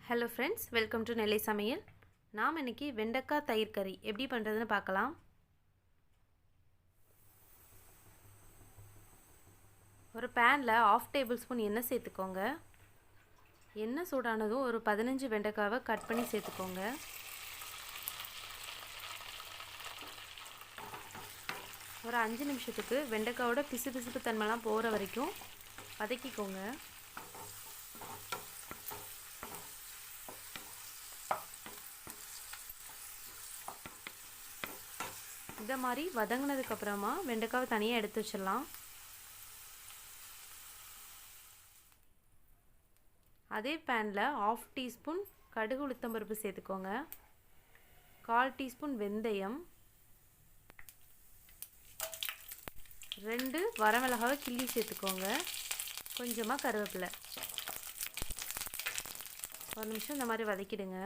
Hello friends, welcome to நெல்லை சமையல். நாம் இன்றைக்கி வெண்டைக்காய் தயிர் கறி எப்படி பண்ணுறதுன்னு பார்க்கலாம். ஒரு பேனில் 1/2 டேபிள் ஸ்பூன் எண்ணெய் சேர்த்துக்கோங்க. எண்ணெய் சூடானதும் ஒரு 15 வெண்டைக்காவை கட் பண்ணி சேர்த்துக்கோங்க. ஒரு 5 நிமிஷத்துக்கு வெண்டைக்காயோட பிசு தன்மைலாம் போகிற வரைக்கும் வதக்கிக்கோங்க. இந்த மாதிரி வதங்கினதுக்கப்புறமா வெண்டைக்காவை தனியாக எடுத்து வச்சிடலாம். அதே பேனில் 1/2 டீஸ்பூன் கடுகு உளுத்தம்பருப்பு சேர்த்துக்கோங்க. 1/4 டீஸ்பூன் வெந்தயம், 2 வரமிளகாவை கிள்ளி சேர்த்துக்கோங்க. கொஞ்சமாக கருவேப்பிலை. ஒரு நிமிஷம் இந்த மாதிரி வதக்கிடுங்க.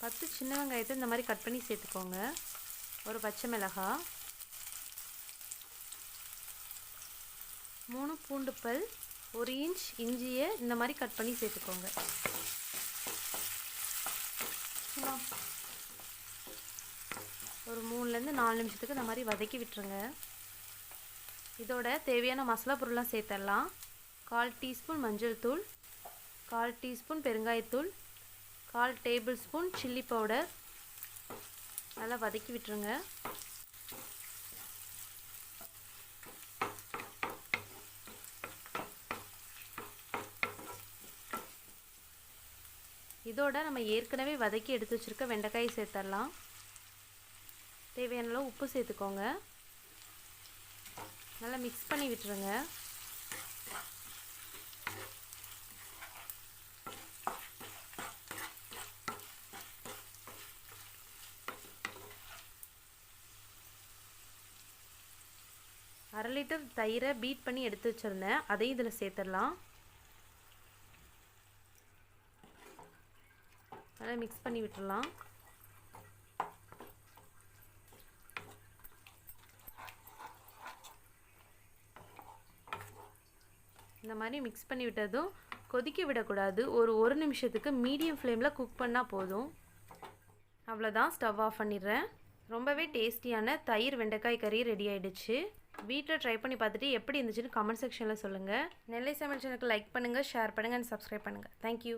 10 சின்ன வெங்காயத்தை இந்த மாதிரி கட் பண்ணி சேர்த்துக்கோங்க. ஒரு பச்சை மிளகாய், 3 பூண்டு பல், 1 இன்ச் இஞ்சியை இந்த மாதிரி கட் பண்ணி சேர்த்துக்கோங்க. ஒரு 3லேருந்து 4 நிமிஷத்துக்கு இந்த மாதிரி வதக்கி விட்டுருங்க. இதோட தேவையான மசாலா பொருள்லாம் சேர்த்துடலாம். 1/4 டீஸ்பூன் மஞ்சள் தூள், 1/4 டீஸ்பூன் பெருங்காயத்தூள், 1/4 டேபிள் ஸ்பூன் சில்லி பவுடர். நல்லா வதக்கி விட்டுருங்க. இதோட நம்ம ஏற்கனவே வதக்கி எடுத்து வச்சுருக்க வெண்டைக்காயை சேர்த்துடலாம். தேவையான அளவு உப்பு சேர்த்துக்கோங்க. நல்லா மிக்ஸ் பண்ணி விட்டுருங்க. அரை லிட்டர் தயிரை பீட் பண்ணி எடுத்து வச்சுருந்தேன், அதையும் இதில் சேர்த்துடலாம். நல்லா மிக்ஸ் பண்ணி விட்டுடலாம். இந்த மாதிரி மிக்ஸ் பண்ணி விட்டதும் கொதிக்க விடக்கூடாது. ஒரு நிமிஷத்துக்கு மீடியம் ஃப்ளேமில் குக் பண்ணால் போதும். அவ்வளோதான், ஸ்டவ் ஆஃப் பண்ணிடுறேன். ரொம்பவே டேஸ்டியான தயிர் வெண்டைக்காய் கறி ரெடி ஆகிடுச்சு. வீட்டில் ட்ரை பண்ணி பார்த்துட்டு எப்படி இருந்துச்சுன்னு கமெண்ட் செக்ஷனில் சொல்லுங்கள். நெல்லை சமையல் சேனலுக்கு லைக் பண்ணுங்கள், ஷேர் பண்ணுங்கள் அண்ட் சப்ஸ்கிரைப் பண்ணுங்கள். தேங்க்யூ.